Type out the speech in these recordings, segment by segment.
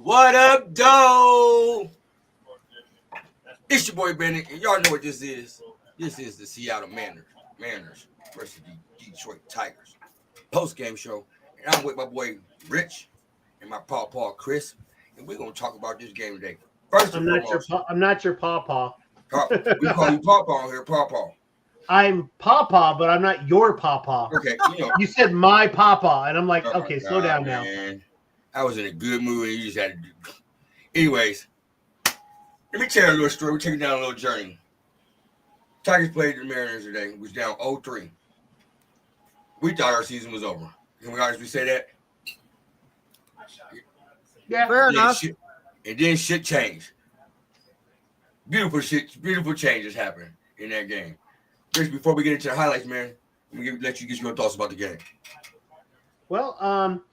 What up, doe? It's your boy Bennett, and y'all know what this is. This is the Seattle Mariners versus the Detroit Tigers post-game show. And I'm with my boy Rich and my pawpaw Chris, and we're gonna talk about this game today. First and foremost, I'm not your pawpaw. We call you pawpaw here, pawpaw. I'm pawpaw, but I'm not your pawpaw. Okay, you said my pawpaw, and I'm like, okay, slow down now. I was in a good mood, and you just had to do. Anyways, let me tell you a little story. We're taking down a little journey. Tigers played the Mariners today. It was down 0-3. We thought our season was over. Can we honestly say that? Yeah, fair enough. And then shit changed. Beautiful changes happened in that game. Chris, before we get into the highlights, man, let me let you get your thoughts about the game. Well,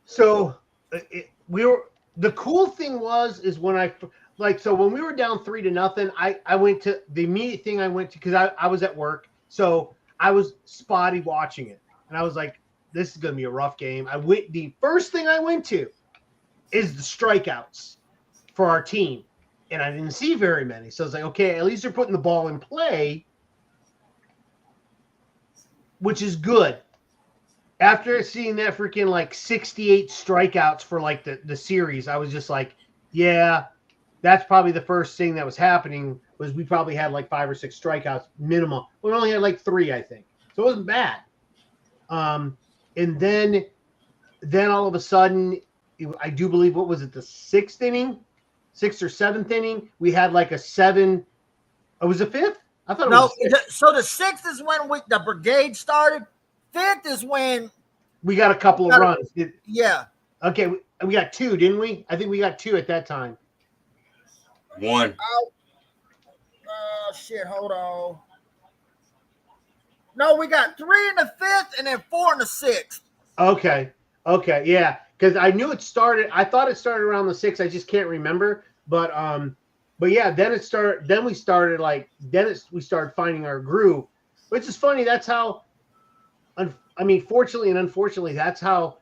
so the cool thing is when when we were down 3-0, I went to the immediate thing I went to because I was at work, so I was spotty watching it, and I was like, this is gonna be a rough game. The first thing I went to is the strikeouts for our team, and I didn't see very many, so I was like, okay, at least they're putting the ball in play, which is good. After seeing that freaking 68 strikeouts for the series, I was just like, yeah, that's probably the first thing that was happening was we probably had 5 or 6 strikeouts minimum. We only had 3, I think. So it wasn't bad. And then all of a sudden, I do believe, what was it, the 6th inning? 6th or 7th inning? We had a 7. Oh, was it 5th? I thought it was 6th. So the 6th is when the brigade started. 5th is when we got a couple of runs. Yeah. Okay, we got 2, didn't we? I think we got 2 at that time. 1. Oh, shit, hold on. No, we got 3 in the 5th and then 4 in the 6th. Okay, yeah, because I knew it started. I thought it started around the 6th. I just can't remember. But yeah, then it started. Then we started we started finding our groove, which is funny. That's how. Fortunately and unfortunately, that's how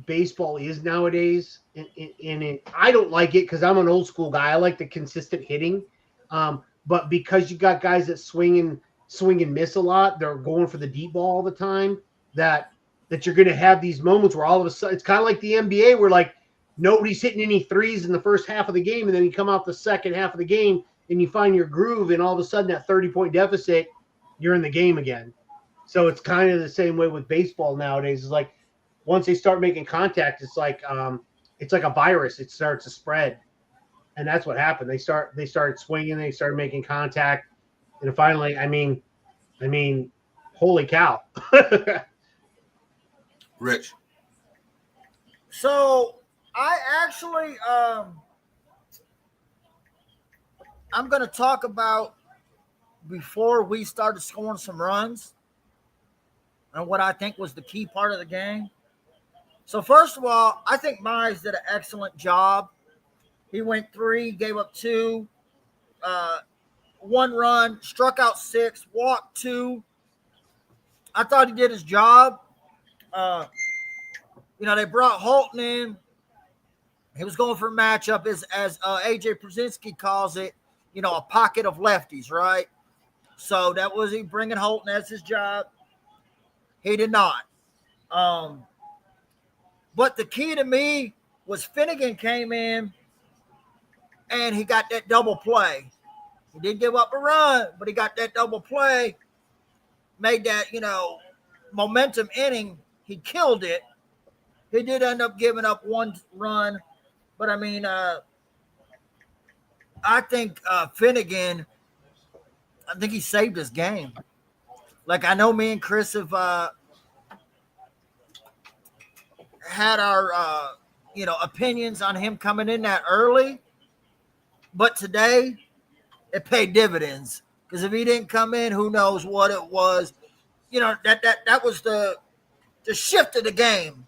baseball is nowadays. And I don't like it because I'm an old school guy. I like the consistent hitting. But because you got guys that swing and miss a lot, they're going for the deep ball all the time, that you're going to have these moments where all of a sudden, it's kind of like the NBA where nobody's hitting any threes in the first half of the game. And then you come out the second half of the game and you find your groove. And all of a sudden that 30-point deficit, you're in the game again. So it's kind of the same way with baseball nowadays. It's once they start making contact, it's like a virus. It starts to spread, and that's what happened. They started swinging. They started making contact, and finally, holy cow! Rich. So I actually, I'm going to talk about before we started scoring some runs and what I think was the key part of the game. So first of all, I think Mize did an excellent job. He went 3, gave up 2, 1 run, struck out 6, walked 2. I thought he did his job. They brought Holton in. He was going for a matchup, as AJ Przinsky calls it, a pocket of lefties, right? So that was he bringing Holton as his job. He did not. But the key to me was Finnegan came in and he got that double play. He didn't give up a run, but he got that double play, made that, momentum inning. He killed it. He did end up giving up 1 run, but I think Finnegan, I think he saved his game. I know me and Chris have had our, opinions on him coming in that early, but today it paid dividends because if he didn't come in, who knows what it was. That was the shift of the game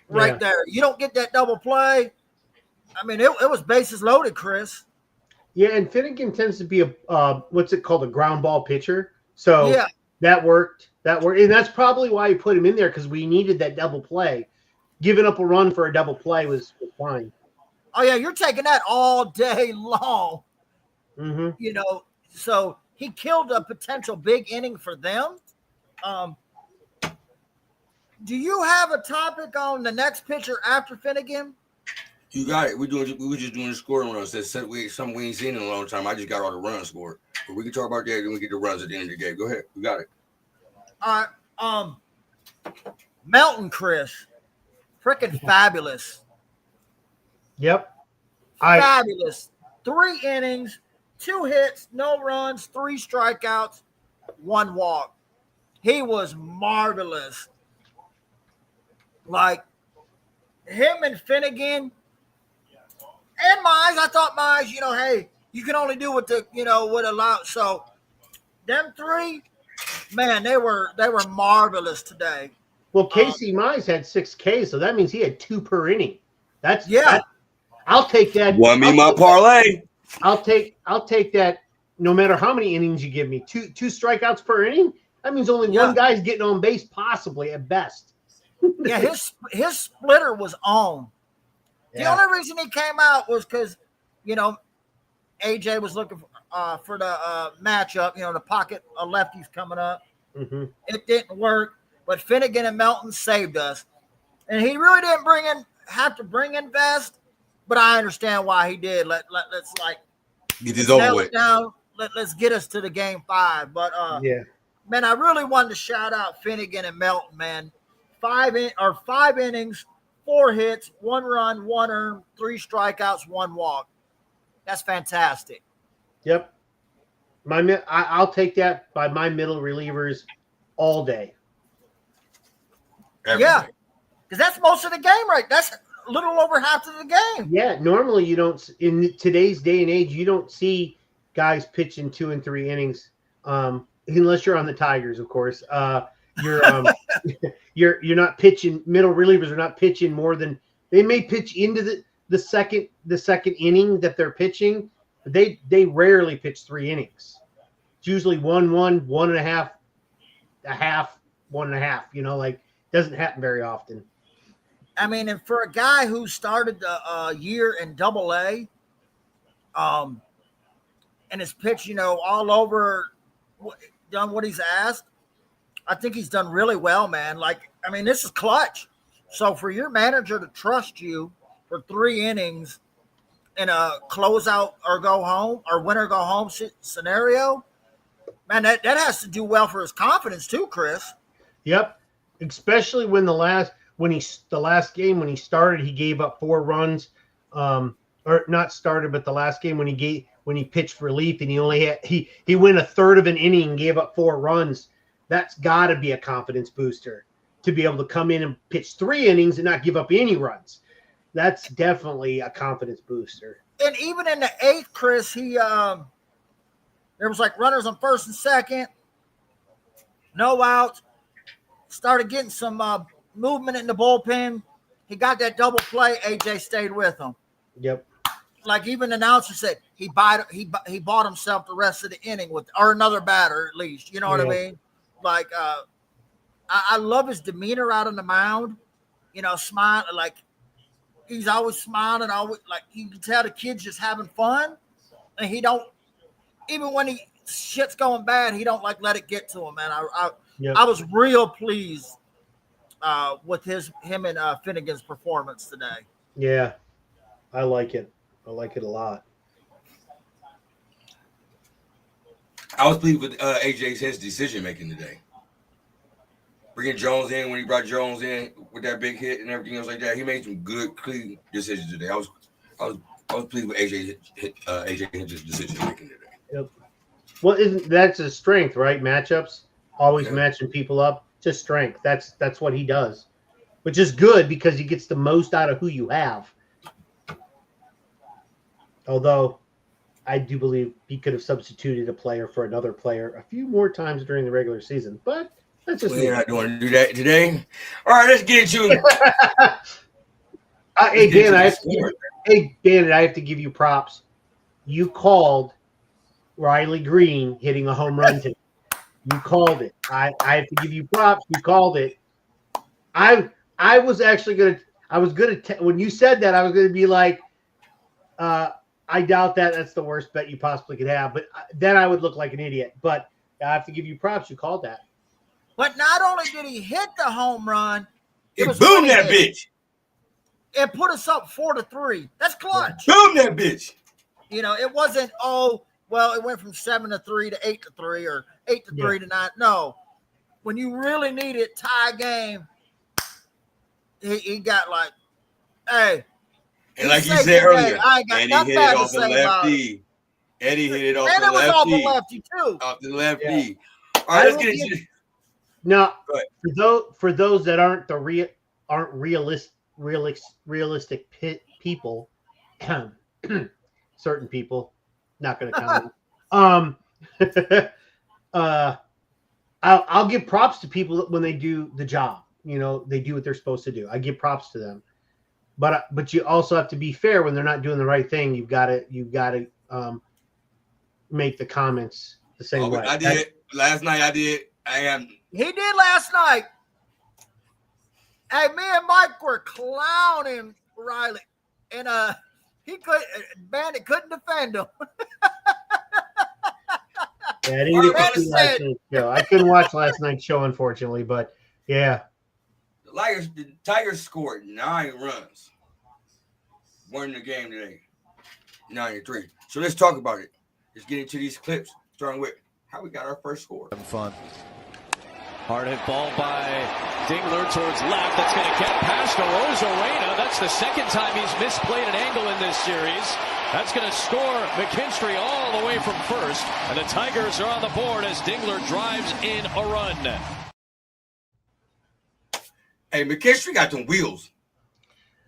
right there. You don't get that double play. It was bases loaded, Chris. Yeah, and Finnegan tends to be a what's it called, a ground ball pitcher. So yeah. That worked. And that's probably why he put him in there, because we needed that double play. Giving up a run for a double play was fine. Oh yeah, you're taking that all day long. Mm-hmm. You know, so he killed a potential big inning for them. Do you have a topic on the next pitcher after Finnegan? You got it. We were just doing the scoring runs. That's something we ain't seen in a long time. I just got all the runs scored. But we can talk about that when we get the runs at the end of the game. Go ahead. You got it. All right. Melton Chris. Freaking fabulous. Yep. Fabulous. 3 innings, 2 hits, no runs, 3 strikeouts, 1 walk. He was marvelous. Like him and Finnegan and Mize. I thought Mize, hey, you can only do what what allowed. So them 3, man, they were marvelous today. Well, Casey Mize had 6 Ks, so that means he had 2 per inning. That's I'll take that. Won me my parlay. I'll take that. No matter how many innings you give me, two strikeouts per inning. That means only one guy's getting on base, possibly at best. Yeah, his splitter was on. The only reason he came out was because, AJ was looking for the matchup. The pocket of lefties coming up. Mm-hmm. It didn't work, but Finnegan and Melton saved us, and he really didn't have to bring in Vest. But I understand why he did. Let's get this over with. Down. Let's get us to the game 5. But man, I really wanted to shout out Finnegan and Melton. Man, 5 innings, 4 hits, 1 run, 1 earned, 3 strikeouts, 1 walk. That's fantastic. Yep. I'll take that by my middle relievers all day. Yeah, because that's most of the game, right? That's a little over half of the game. Yeah, normally you don't. In today's day and age, you don't see guys pitching 2 and 3 innings, unless you're on the Tigers, of course. You're not pitching. Middle relievers are not pitching more than they may pitch into the second inning that they're pitching. But they rarely pitch 3 innings. It's usually 1-1, 1.5, a half, 1.5. Doesn't happen very often. I mean, and for a guy who started the year in Double-A, and has pitched, all over, done what he's asked, I think he's done really well, man. This is clutch. So for your manager to trust you for 3 innings in a closeout or go home or win or go home scenario, man, that has to do well for his confidence too, Chris. Yep. Especially when the last game when he started, he gave up 4 runs, or not started, but the last game when he pitched relief and he went a third of an inning and gave up 4 runs. That's got to be a confidence booster to be able to come in and pitch 3 innings and not give up any runs. That's definitely a confidence booster. And even in the 8th, Chris, he there was runners on first and second, no outs. Started getting some movement in the bullpen. He got that double play. AJ stayed with him. Yep. Even the announcer said he bought himself the rest of the inning or another batter at least. You know what I mean? I love his demeanor out on the mound. Smile he's always smiling. Always you can tell the kid's just having fun, and he don't even when shit's going bad. He don't let it get to him, man. I was real pleased with him and Finnegan's performance today. Yeah, I like it. I like it a lot. I was pleased with AJ's decision making today. Bringing Jones in when he brought Jones in with that big hit and everything else like that, he made some good, clean decisions today. I was pleased with AJ's decision making today. Yep. Well, that's his strength, right? Matchups, always matching people up. Just strength. That's what he does, which is good because he gets the most out of who you have. Although, I do believe he could have substituted a player for another player a few more times during the regular season, but that's just we're not going to do that today. All right, let's get into Hey, Dan, I have to give you props. You called Riley Green hitting a home run today. You called it. I have to give you props. You called it. I was actually going to – when you said that, I was going to be like, I doubt that. That's the worst bet you possibly could have. But then I would look like an idiot. But I have to give you props. You called that. But not only did he hit the home run, He boomed that hit. bitch. It put us up 4-3. That's clutch. Boom that bitch. It wasn't, it went from 7-3 to 8-3 or 8-3 to 9. No. When you really need it, tie game, he got like, hey. And like you said earlier, and he hit it off the lefty. And he hit it off the lefty. And it was off the lefty, too. Off the lefty. Yeah. All right, let's get into it. Now, for those that aren't realistic people, certain people, not going to count them. I'll give props to people when they do the job. They do what they're supposed to do. I give props to them, but you also have to be fair when they're not doing the right thing. You've got to make the comments the same way. I did last night. I did. He did last night. Hey, me and Mike were clowning Riley, and Bandit couldn't defend him. Yeah, I didn't get to see last night's show. I couldn't watch last night's show, unfortunately, but yeah. The Tigers scored 9 runs. Won the game today. 9-3. So let's talk about it. Let's get into these clips, starting with how we got our first score. Having fun. Hard hit ball by Dingler towards left. That's going to get past Arozarena. That's the second time he's misplayed an angle in this series. That's going to score McKinstry all the way from first. And the Tigers are on the board as Dingler drives in a run. Hey, McKinstry got them wheels.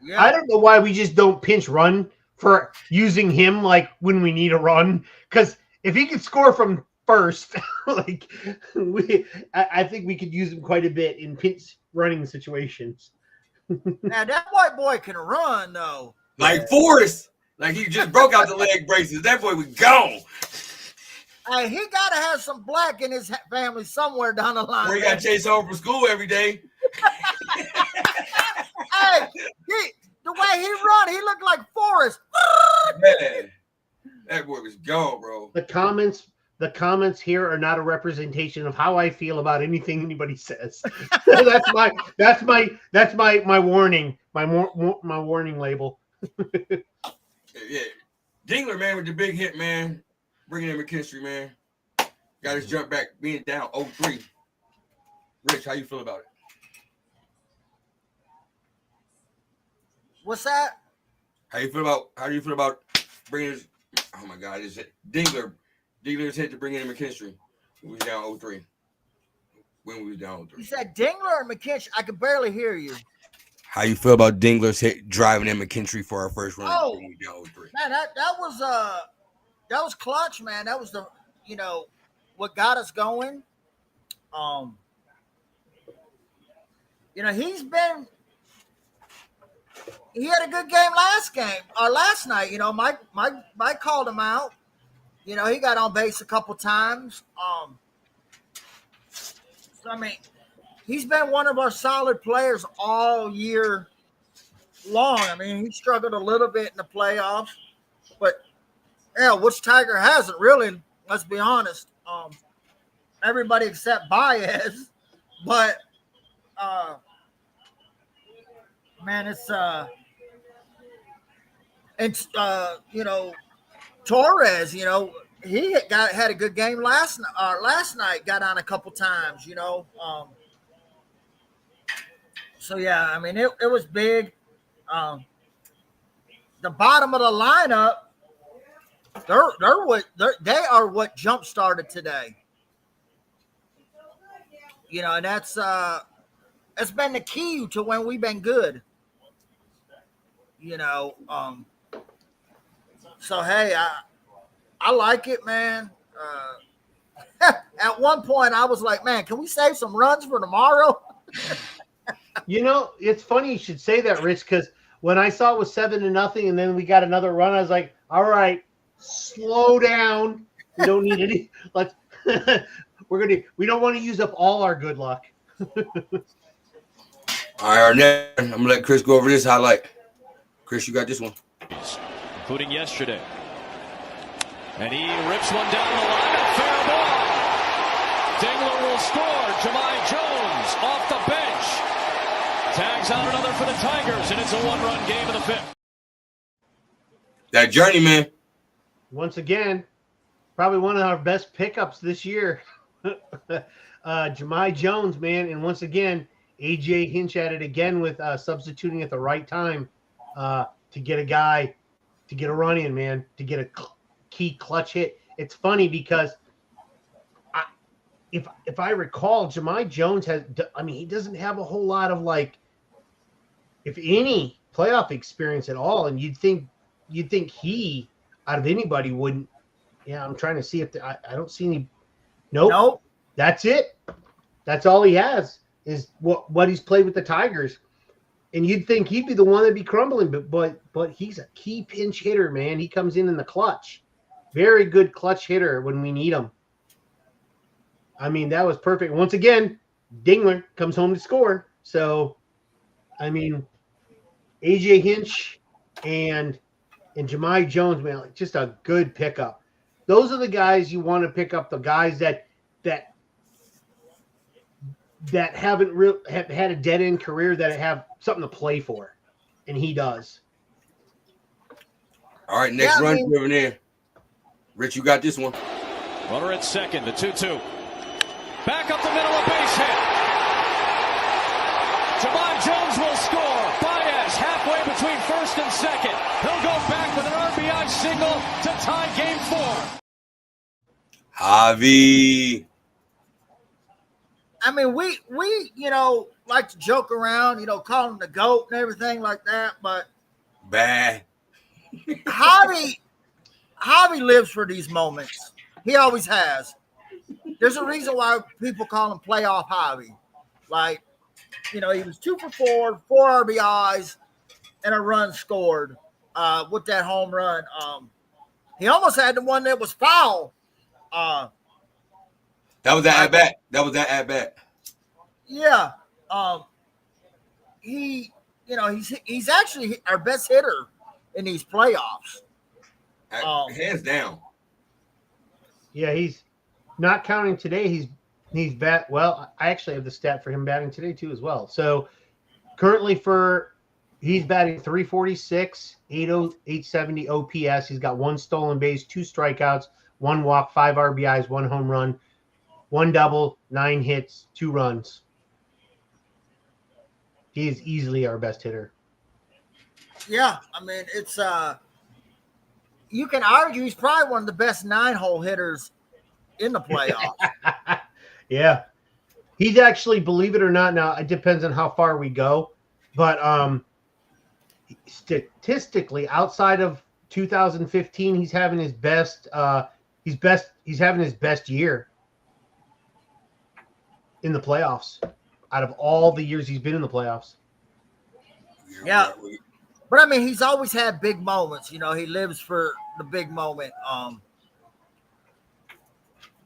Yeah. I don't know why we just don't pinch run for using him like when we need a run. Because if he could score from first, I think we could use him quite a bit in pinch running situations. Now that white boy can run though. Like Forrest. Like he just broke out the leg braces. That boy was gone. Hey, he gotta have some black in his family somewhere down the line. Where he got chased home from school every day. Hey, the way he run, he looked like Forrest. Man, that boy was gone, bro. The comments here are not a representation of how I feel about anything anybody says. that's my warning, my warning label. Yeah, Dingler, man, with the big hit, man, bringing in McKinstry, man, got his jump back, being down 0-3. Rich, how you feel about it? What's that? How do you feel about bringing his? Oh my God, is it Dingler's hit to bring in McKinstry? We was down 0-3. When we was down 0-3. You said Dingler or McKinstry? I could barely hear you. How you feel about Dingler's hit driving in McKinstry for our first run? Oh, when we down 0-3? Man, that was clutch, man. That was the what got us going. He had a good game last night. Mike called him out. He got on base a couple times. He's been one of our solid players all year long. He struggled a little bit in the playoffs, but which Tiger hasn't really? Let's be honest. Everybody except Baez, but man, it's Torres, he had a good game last night, got on a couple times, so yeah, it was big. The bottom of the lineup, they are what jump started today. And that's been the key to when we've been good. So hey, I like it, man. At one point I was like, man, can we save some runs for tomorrow? It's funny you should say that, Rich, because when I saw it was 7-0 and then we got another run, I was like, all right, slow down. We don't need any. We don't want to use up all our good luck. All right, I'm gonna let Chris go over this highlight. Chris, you got this one. including yesterday. And he rips one down the line. A fair ball. Dingler will score. Jahmai Jones off the bench. Tags out another for the Tigers, and it's a one-run game in the fifth. That journeyman. Once again, probably one of our best pickups this year. Jahmai Jones, man. And once again, A.J. Hinch at it again with substituting at the right time to get a guy, to get a run in, man, to get a key clutch hit. It's funny because if I recall, Jahmai Jones he doesn't have a whole lot of, like, if any, playoff experience at all. And you'd think he, out of anybody, wouldn't. Yeah, I'm trying to see if I don't see any. Nope. That's it. That's all he has is what he's played with the Tigers. And you'd think he'd be the one that'd be crumbling, but he's a key pinch hitter, man. He comes in the clutch. Very good clutch hitter when we need him. I mean, that was perfect. Once again, Dingler comes home to score. So, I mean, A.J. Hinch and Jahmai Jones, man, like, just a good pickup. Those are the guys you want to pick up, the guys that haven't have had a dead-end career, that have something to play for, and he does. All right, next run over there. Rich, you got this one. Runner at second, the 2-2. Back up the middle, a base hit. Jahmai Jones will score. Baez halfway between first and second. He'll go back with an RBI single to tie game 4. Javi. I mean, we like to joke around, call him the GOAT and everything like that, but Bad. Javi lives for these moments. He always has. There's a reason why people call him playoff Javi. Like, he was 2 for 4, 4 RBIs, and a run scored with that home run. He almost had the one that was foul. That was that at bat. Yeah. He's actually our best hitter in these playoffs. Hands down. Yeah, he's not counting today. He's bat. Well, I actually have the stat for him batting today too as well. So currently he's batting 346, 870 OPS. He's got 1 stolen base, 2 strikeouts, 1 walk, 5 RBIs, 1 home run, 1 double, 9 hits, 2 runs. He is easily our best hitter. Yeah, I mean, it's you can argue he's probably one of the best 9-hole hitters in the playoffs. Yeah. He's actually, believe it or not, now it depends on how far we go, but statistically, outside of 2015, he's having his best he's having his best year in the playoffs out of all the years he's been in the playoffs. Yeah. But I mean, he's always had big moments. He lives for the big moment.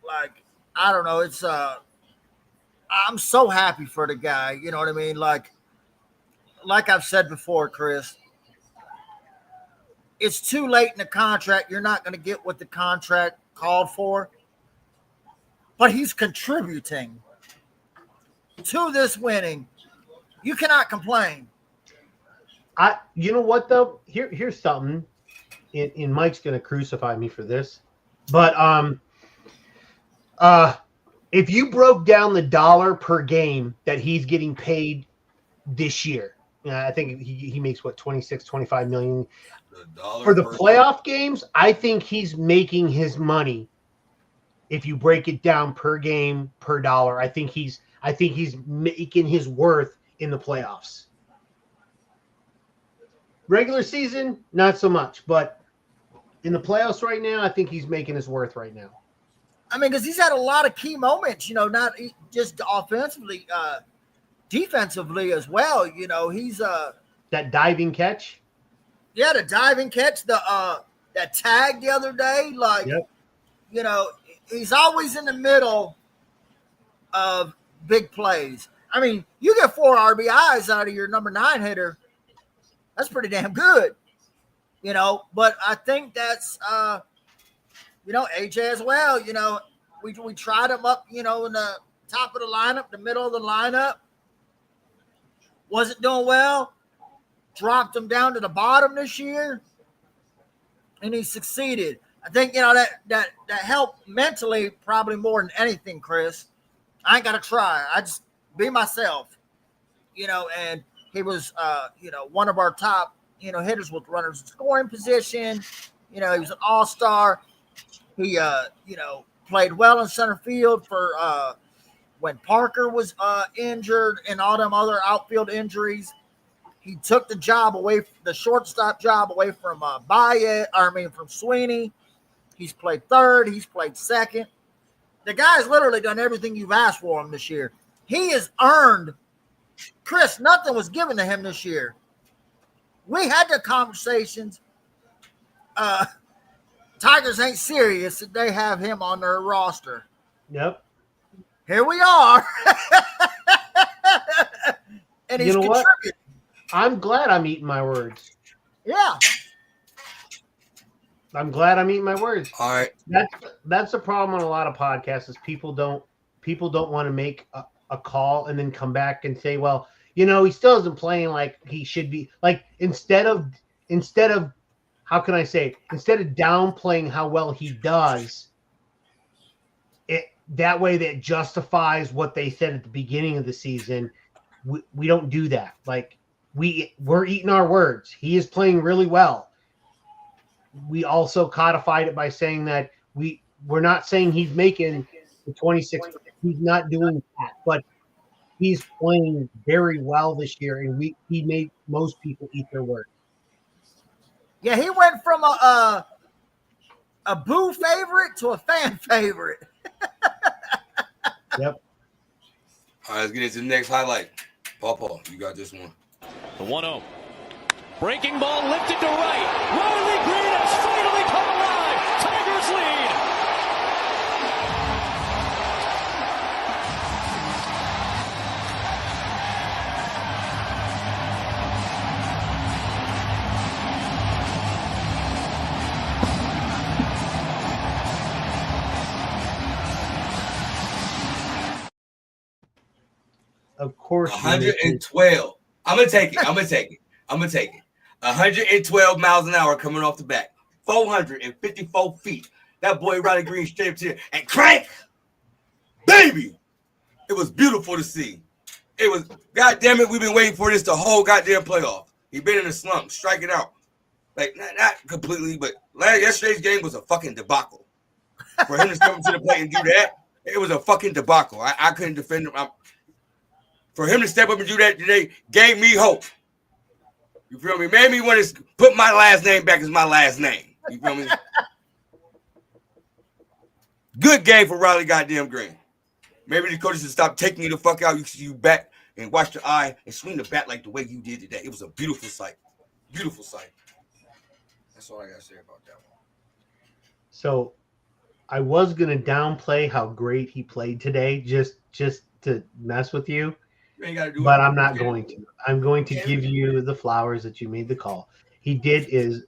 Like, I don't know. It's I'm so happy for the guy. You know what I mean? Like I've said before, Chris, it's too late in the contract. You're not going to get what the contract called for. But he's contributing to this winning. You cannot complain. You know what though? Here's something. And Mike's gonna crucify me for this, but if you broke down the dollar per game that he's getting paid this year, I think he makes what, 26, 25 million for the playoff games. I think he's making his money. If you break it down per game, per dollar, I think he's making his worth in the playoffs. Regular season, not so much, but in the playoffs right now, I think he's making his worth right now. I mean, because he's had a lot of key moments, not just offensively, defensively as well. He's that diving catch. Yeah, the diving catch, that tag the other day, like, yep. He's always in the middle of big plays. I mean, you get 4 RBIs out of your number 9 hitter. That's pretty damn good. But I think that's AJ as well. We tried him up, in the top of the lineup, the middle of the lineup. Wasn't doing well. Dropped him down to the bottom this year, and he succeeded. I think that helped mentally probably more than anything, Chris. I ain't gotta try. I just be myself, and he was one of our top hitters with runners in scoring position. He was an all-star. He played well in center field for when Parker was injured and all them other outfield injuries. He took the shortstop job away from from Sweeney. He's played third. He's played second. The guy's literally done everything you've asked for him this year. He has earned, Chris, nothing was given to him this year. We had the conversations. Tigers ain't serious that they have him on their roster. Yep. Here we are. And he's contributing. What? I'm glad I'm eating my words. Yeah. I'm glad I'm eating my words. All right. That's the problem on a lot of podcasts is people don't want to make a call and then come back and say, well, he still isn't playing like he should be. Like instead of how can I say, instead of downplaying how well he does, that way that justifies what they said at the beginning of the season. We don't do that. Like we're eating our words. He is playing really well. We also codified it by saying that we're not saying he's making the 26. He's not doing that, but he's playing very well this year, and he made most people eat their words. Yeah, he went from a boo favorite to a fan favorite. Yep. All right, let's get into the next highlight. Paul, you got this one. The 1-0. Breaking ball lifted to right. Riley Green has finally come alive. Tigers lead. Of course. 112. I'm gonna take it. 112 miles an hour coming off the bat. 454 feet. That boy Riley Green straight up to it and crank. Baby. It was beautiful to see. It was, goddamn it, we've been waiting for this the whole goddamn playoff. He been in a slump, striking out. Like, not completely, but yesterday's game was a fucking debacle. For him to step up to the plate and do that, it was a fucking debacle. I couldn't defend him. For him to step up and do that today gave me hope. You feel me? Made me want to put my last name back as my last name. You feel me? Good game for Riley goddamn Green. Maybe the coaches should stop taking you the fuck out. You back and watch the eye and swing the bat like the way you did today. It was a beautiful sight. Beautiful sight. That's all I got to say about that one. So I was going to downplay how great he played today just to mess with you. But I'm not going to. I'm going to give you the flowers that you made the call. He did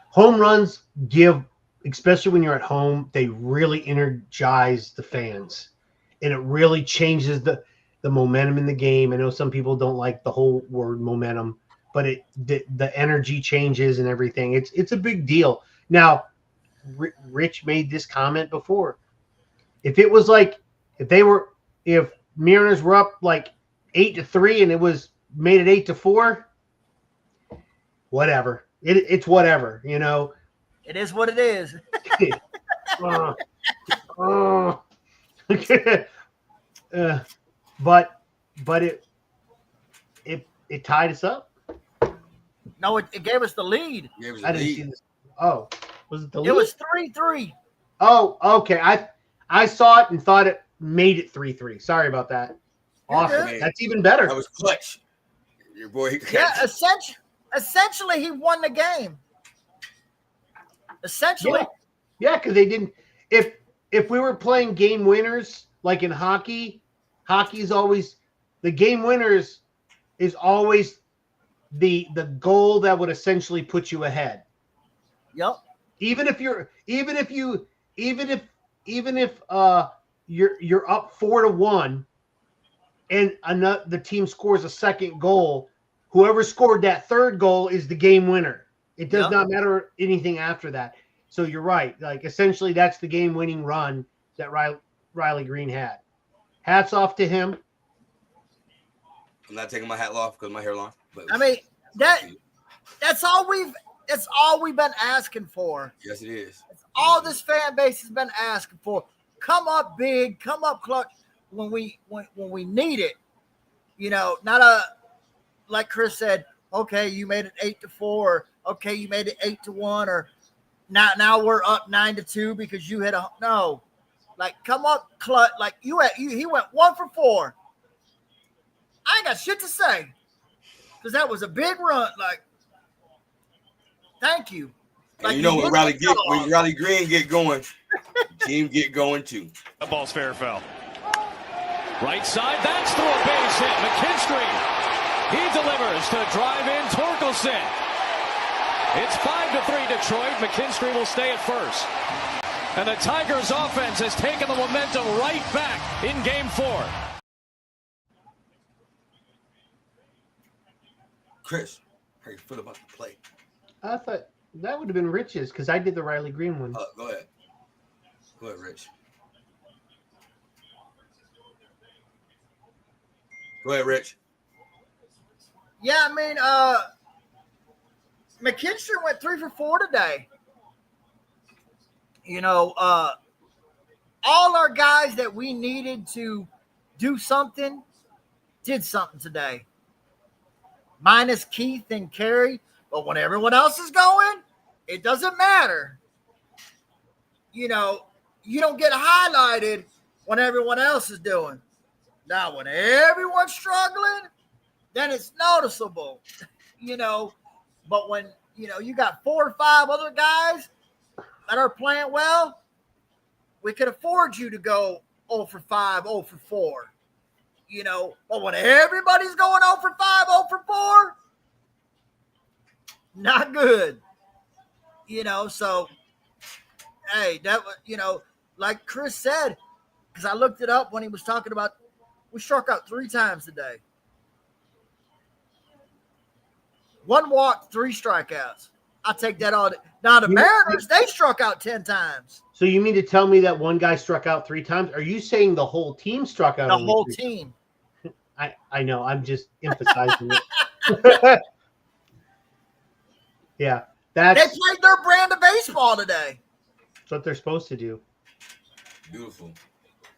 home runs give, especially when you're at home, they really energize the fans. And it really changes the momentum in the game. I know some people don't like the whole word momentum, but the energy changes and everything. It's a big deal. Now, Rich made this comment before. If it was like, if Mariners were up like 8-3 and it was made it 8-4, whatever. It's whatever, It is what it is. But it tied us up. No, it gave us the lead. I didn't see this. Oh, was it the lead? It was 3-3. Oh, okay. I saw it and thought it made it 3-3. Sorry about that. Awesome. That's even better. That was clutch. Your boy. Yeah, essentially he won the game. Essentially. Yeah, because they didn't. If we were playing game winners like in hockey's always the game winners is always the goal that would essentially put you ahead. Yep. Even if you're up 4-1 and the team scores a second goal, whoever scored that third goal is the game winner. It does not matter anything after that. So you're right. Like essentially that's the game winning run that Riley Green had. Hats off to him. I'm not taking my hat off because my hair long. But I mean, that's all we've been asking for. Yes, it is. It's all this fan base has been asking for. Come up big, come up clutch when we need it. You know, not like Chris said, okay, you made it 8-4, or okay, you made it 8-1, or now we're up 9-2 because you hit no. Like come up clutch, like he went 1 for 4. I ain't got shit to say. Because that was a big run. Like, thank you. Like, you know when Riley Green get going, team get going too. That ball's fair foul. Right side, that's through a base hit. McKinstry, he delivers to drive in Torkelson. It's 5-3 Detroit. McKinstry will stay at first. And the Tigers offense has taken the momentum right back in game 4. Chris, how you feel about the play? I thought that would have been Rich's because I did the Riley Green one. Go ahead. Go ahead, Rich. Go ahead, Rich. Yeah, I mean, McKinstry went 3 for 4 today. You know, all our guys that we needed to do something did something today. Minus Keith and Carey, but when everyone else is going, it doesn't matter. You know, you don't get highlighted when everyone else is doing. Now, when everyone's struggling, then it's noticeable, you know. But when, you know, you got 4 or 5 other guys that are playing well, we could afford you to go 0 for 5, 0 for 4. You know, but when everybody's going 0 for 5, 0 for 4, not good. You know, so, hey, that was, you know, like Chris said, because I looked it up when he was talking about, we struck out 3 times today. 1 walk, 3 strikeouts. I'll take that all day. Now, the Mariners, they struck out 10 times. So you mean to tell me that one guy struck out 3 times? Are you saying the whole team struck out? The whole team. I know. I'm just emphasizing it. Yeah. They played their brand of baseball today. That's what they're supposed to do. Beautiful.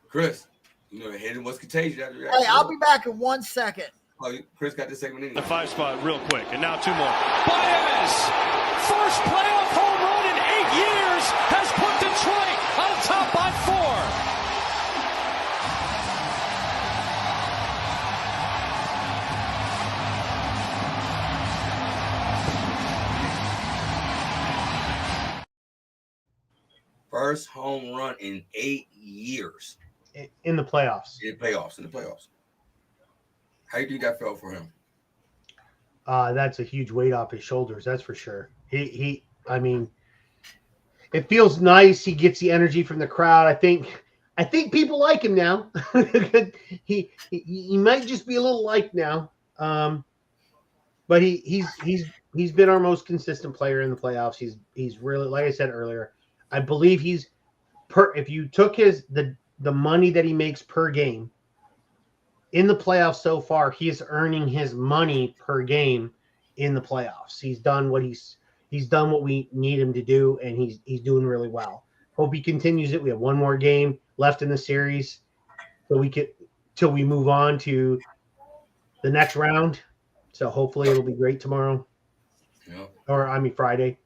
Chris, you know, hitting was contagious. Hey, I'll be back in 1 second. Oh, Chris got this segment in. The 5 spot real quick, and now 2 more. Baez, first playoff home run in 8 years, has put Detroit on top by 4. First home run in 8 years. In the playoffs. In the playoffs. How do you think that felt for him? That's a huge weight off his shoulders. That's for sure. I mean, it feels nice. He gets the energy from the crowd. I think people like him now. he might just be a little liked now. But he's been our most consistent player in the playoffs. He's really, like I said earlier, I believe he's if you took the money that he makes per game in the playoffs so far, he is earning his money per game in the playoffs. He's done what he's done what we need him to do, and he's doing really well. Hope he continues it. We have 1 more game left in the series, so till we move on to the next round. So hopefully it'll be great tomorrow. Yeah. Or Friday.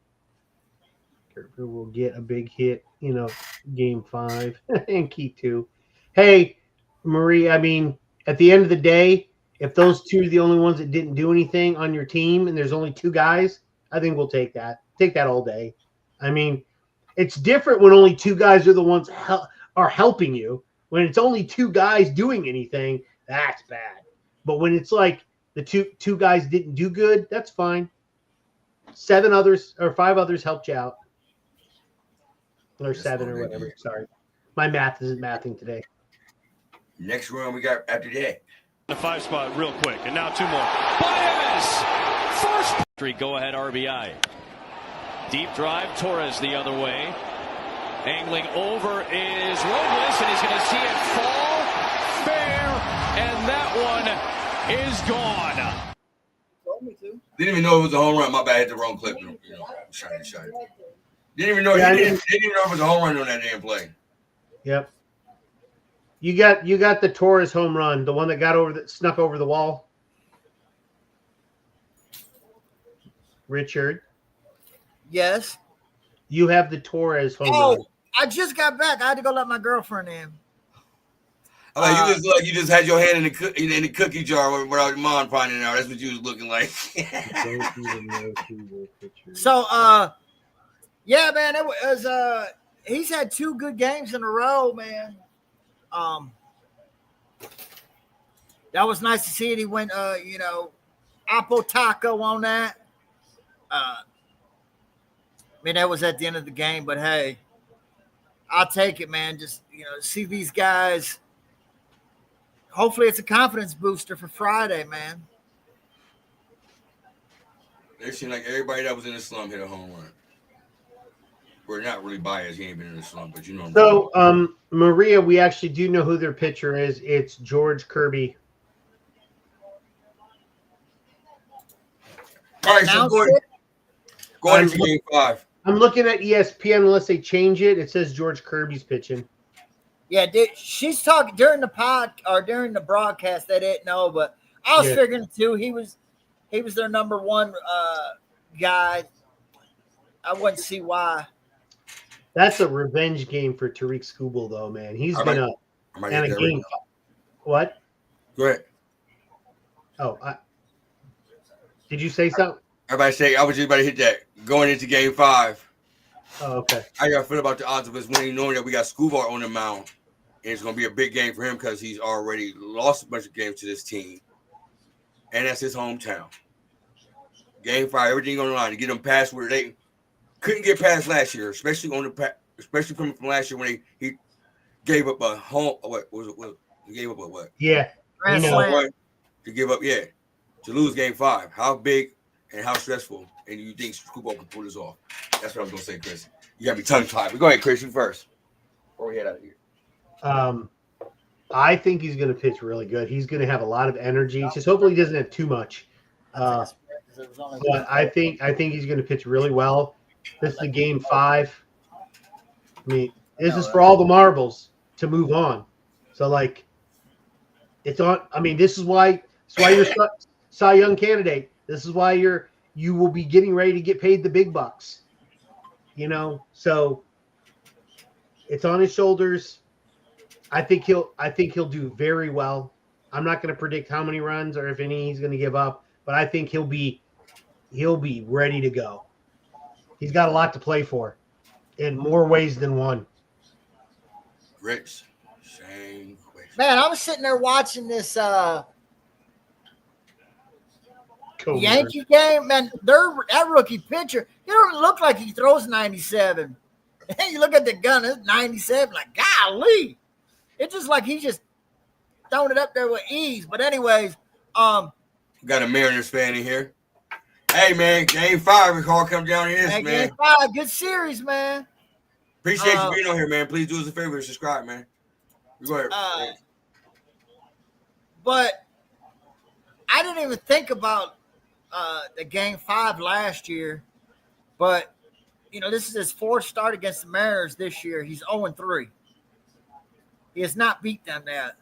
We'll get a big hit, game 5 and key 2. Hey, Marie, I mean, at the end of the day, if those 2 are the only ones that didn't do anything on your team and there's only 2 guys, I think we'll take that. Take that all day. I mean, it's different when only 2 guys are the ones are helping you. When it's only 2 guys doing anything, that's bad. But when it's like the two guys didn't do good. That's fine. 5 others helped you out, or That's 7 all or they whatever. did. Sorry, my math isn't mathing today. Next round we got after that. The 5 spot real quick, and now 2 more. Baez, first go-ahead RBI. Deep drive, Torres the other way. Angling over is Robles, and he's going to see it fall fair, and that one is gone. Didn't even know it was a home run. My bad, I hit the wrong clip. Shot it. Didn't even know. Didn't even know it was a home run on that damn play. Yep. You got the Torres home run, the one that snuck over the wall. Richard. Yes. You have the Torres home run. I just got back. I had to go let my girlfriend in. You just look like you just had your hand in the cookie jar without your mom finding out. That's what you was looking like. So, yeah, man, it was. He's had 2 good games in a row, man. That was nice to see it. He went, Apple Taco on that. I mean, that was at the end of the game, but hey, I'll take it, man. Just, see these guys. Hopefully it's a confidence booster for Friday, man. It seemed like everybody that was in the slump hit a home run. We're not really biased. He ain't been in the slump, but So, Maria, we actually do know who their pitcher is. It's George Kirby. All right, so going into game 5. I'm looking at ESPN. Unless they change it, it says George Kirby's pitching. Yeah, she's talking during the broadcast. They didn't know, but I was figuring too. He was their number 1 guy. I wouldn't see why. That's a revenge game for Tariq Skubal, though, man. He's been a game. What? Go ahead. Oh, did you say something? Everybody say I was just about to hit that. Going into game 5. Oh, okay. How y'all feel about the odds of us winning, knowing that we got Skubal on the mound? And it's going to be a big game for him because he's already lost a bunch of games to this team. And that's his hometown. Game 5, everything on the line to get them past where they couldn't get past last year, especially coming from last year when he gave up a home. What was it? He gave up a what? Yeah. To give up, to lose game 5. How big and how stressful, and you think Skubal can pull this off? That's what I was going to say, Chris. You got me tongue-tied. But go ahead, Chris, you first. Before we head out of here. I think he's going to pitch really good. He's going to have a lot of energy. Just hopefully he doesn't have too much. But I think he's going to pitch really well. This is the game 5. I mean, this is for all the marbles to move on. So, it's on. I mean, this is why you're Cy Young candidate. This is why you will be getting ready to get paid the big bucks. So it's on his shoulders. I think he'll do very well. I'm not going to predict how many runs or if any he's going to give up, but I think he'll be ready to go. He's got a lot to play for in more ways than one. Rich, same question. Man, I was sitting there watching this Yankee game, man. That rookie pitcher, he don't look like he throws 97. You look at the gun, it's 97. Like, golly, it's just like he's just throwing it up there with ease. But anyways, got a Mariners fan in here. Hey man, game 5, we all come down to this, man. Game 5, good series, man. Appreciate you being on here, man. Please do us a favor and subscribe, man. Go ahead. But I didn't even think about the game 5 last year. But this is his 4th start against the Mariners this year. He's 0-3. He has not beat them yet.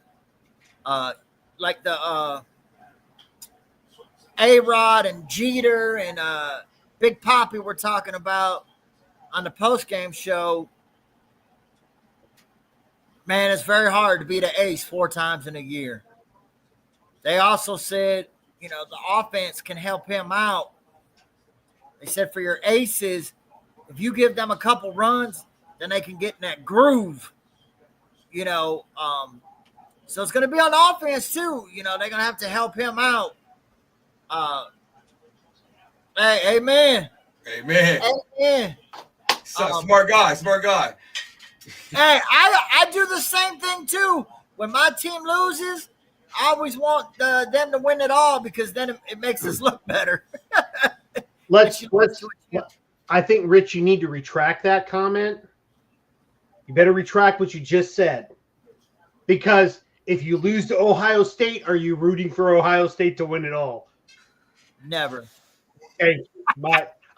Like the A-Rod and Jeter and Big Papi were talking about on the postgame show. Man, it's very hard to beat an ace 4 times in a year. They also said, the offense can help him out. They said for your aces, if you give them a couple runs, then they can get in that groove. So it's going to be on offense too. They're going to have to help him out. Hey, amen. Amen. Amen. Smart guy. Hey, I do the same thing too. When my team loses, I always want them to win it all because then it makes us look better. Let's. I think, Rich, you need to retract that comment. You better retract what you just said. Because if you lose to Ohio State, are you rooting for Ohio State to win it all? Never. Hey,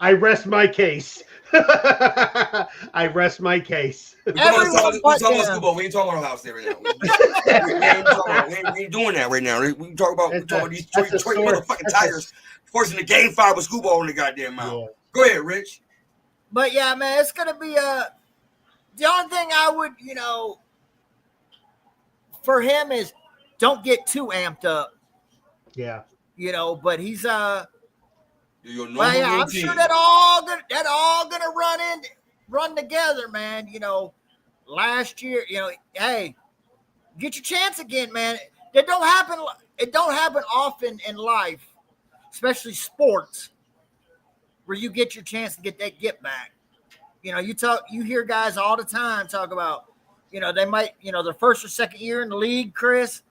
I rest my case. I rest my case. We talking about school ball. We ain't talking about Ohio State right now. We ain't doing that right now. We talking about these Detroit motherfucking Tigers forcing the game 5 with school ball in the goddamn mouth. Yeah. Go ahead, Rich. But yeah, man, it's gonna be the only thing I would, for him is don't get too amped up. Yeah. But he's I'm routine. sure that all gonna run together, man. Last year, hey, get your chance again, man. It don't happen often in life, especially sports, where you get your chance to get that get back. You hear guys all the time talk about, they might, their first or second year in the league, Chris,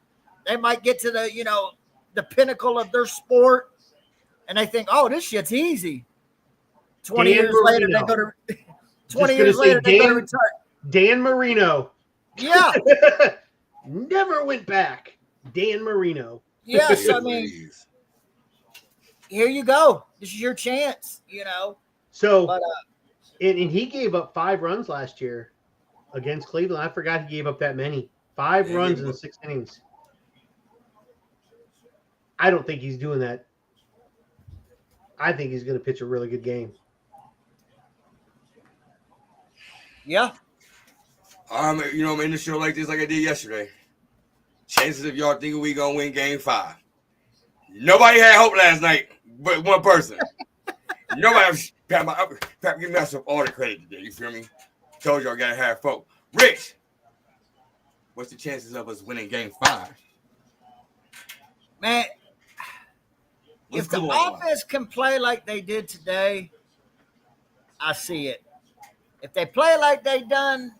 they might get to the pinnacle of their sport and they think, oh, this shit's easy. 20 years later, they go to retire. Dan Marino. Yeah. Never went back. Dan Marino. Yes, I mean, here you go. This is your chance, So, and he gave up 5 runs last year against Cleveland. I forgot he gave up that many. 5 runs in 6 innings. I don't think he's doing that. I think he's going to pitch a really good game. Yeah. I'm in the show like this, like I did yesterday. Chances of y'all thinking we gonna win game 5. Nobody had hope last night, but one person. Nobody. Pat, give myself all the credit today. You feel me? Told y'all gotta have folk. Rich, what's the chances of us winning game 5? Man, if the offense can play like they did today, I see it. If they play like they done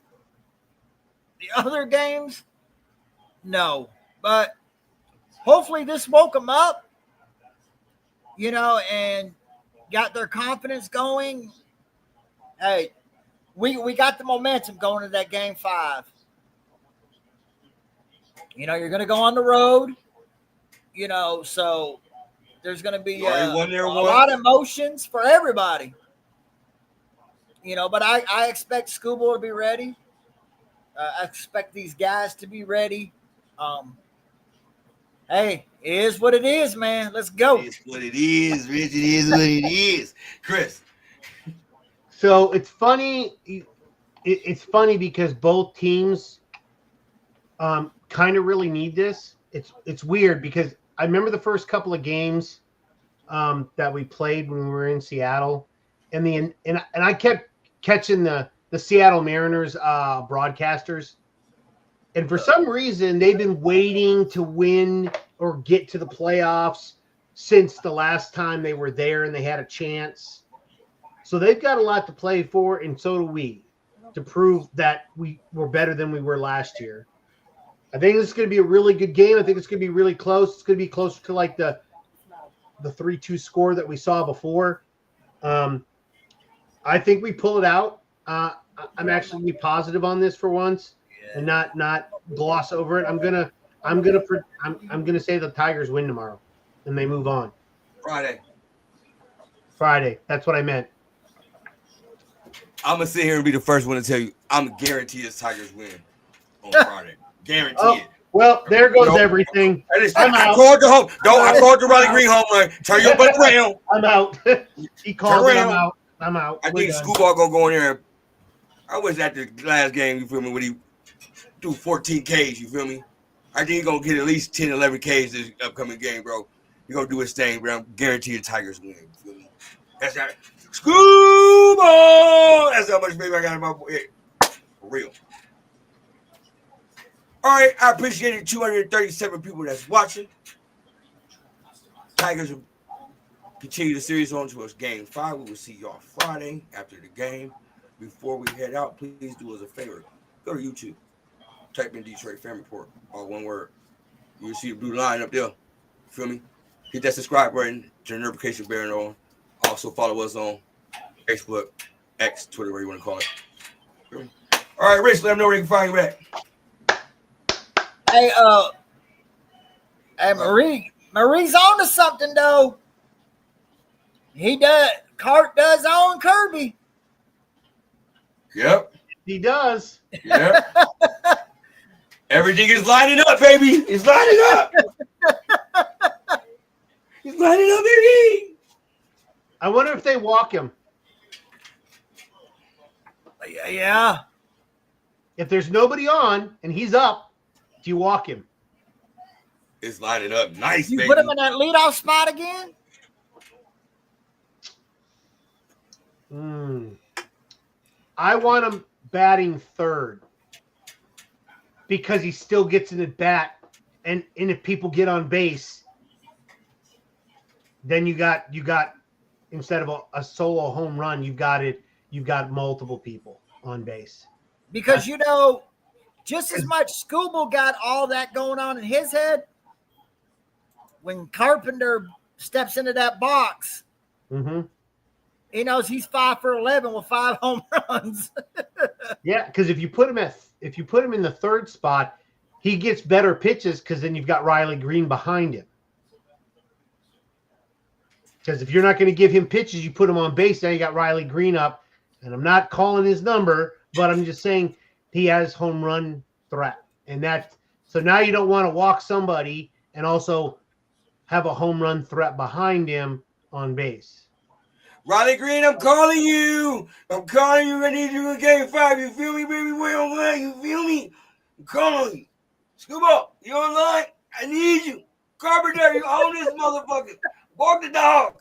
the other games, no. But hopefully this woke them up, and got their confidence going. Hey, we got the momentum going to that game 5. You're going to go on the road, so there's going to be a lot of emotions for everybody. But I expect Schoolboy to be ready. I expect these guys to be ready. Hey, it is what it is, man. Let's go. It is what it is, Rich. It is what it is. Chris. So it's funny. It's funny because both teams kind of really need this. It's weird because I remember the first couple of games that we played when we were in Seattle, and I kept catching the Seattle Mariners broadcasters. And for some reason, they've been waiting to win or get to the playoffs since the last time they were there and they had a chance. So they've got a lot to play for, and so do we, to prove that we were better than we were last year. I think this is going to be a really good game. I think it's going to be really close. It's going to be closer to like the 3-2 score that we saw before. I think we pull it out. I'm actually going to be positive on this for once. And not gloss over it. I'm gonna say the Tigers win tomorrow, and they move on. Friday. That's what I meant. I'm gonna sit here and be the first one to tell you I'm guaranteed the Tigers win on Friday. Guaranteed it. Well, there goes everything. I called the home. I called the Riley Green home line. Turn your butt around. I'm out. He called it. I'm out. I think Schoolball gonna go in there. I was at the last game. You feel me? When he do 14 Ks, you feel me? I think he's going to get at least 10, 11 Ks this upcoming game, bro. He's going to do his thing, bro. I'm guaranteed the Tigers win. You feel me? That's how. Schoolball! That's how much baby I got in my head. For real. All right. I appreciate the 237 people that's watching. Tigers continue the series on to us game 5. We will see y'all Friday after the game. Before we head out, please do us a favor. Go to YouTube. Type in Detroit Fan Report, all one word. You'll see the blue line up there. Feel me? Hit that subscribe button, turn the notification bell on. Also follow us on Facebook, X, Twitter, whatever you want to call it. Feel me? All right, Rich, let them know where they can find you at. Hey, Marie's on to something though. Cart does own Kirby. Yep. He does. Yep. Everything is lining up, baby. It's lining up. It's lining up, baby. I wonder if they walk him. Yeah. If there's nobody on and he's up, do you walk him? It's lining up nice, You baby. put him in that leadoff spot again? I want him batting third because he still gets an at bat, and if people get on base, then you got instead of a solo home run, you've got multiple people on base. Because just as much Scooble got all that going on in his head, when Carpenter steps into that box, he knows he's 5 for 11 with 5 home runs. Yeah, because if you put him in the third spot, he gets better pitches because then you've got Riley Green behind him. Because if you're not going to give him pitches, you put him on base. Now you got Riley Green up, and I'm not calling his number, but I'm just saying he has home run threat, so now you don't want to walk somebody and also have a home run threat behind him on base. Riley Green, I'm calling you. I'm calling you. I need you in game 5. You feel me, baby? We're online. You feel me? I'm calling you. Scoop up. You online? I need you. Carpenter, you own this motherfucker. Walk the dog.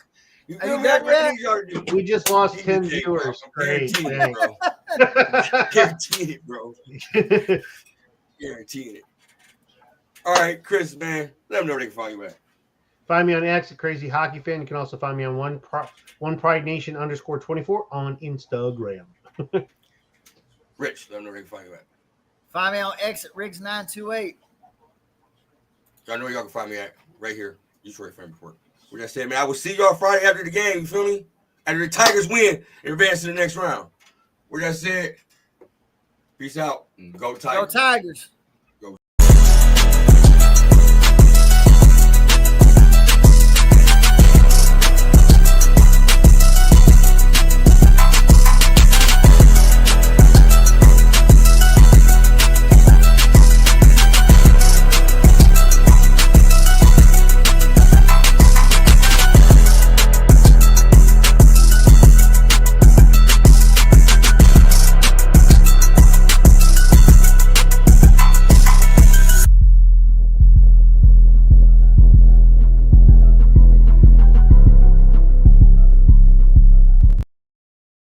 You feel me? That's what I need y'all to do. We just lost 10 viewers. Great. Guaranteeing it, bro. Guaranteeing it, bro. Guaranteeing it. All right, Chris, man. Let them know where they can find you at. Find me on X at Crazy Hockey Fan. You can also find me on One Pride Nation _24 on Instagram. Rich, let them know where they can find you at. Find me on X at Riggs928. Y'all know where y'all can find me at right here, Detroit Fan Report. With that said, man, I will see y'all Friday after the game. You feel me? After the Tigers win and advance to the next round. With that said, peace out and go Tigers. Go Tigers.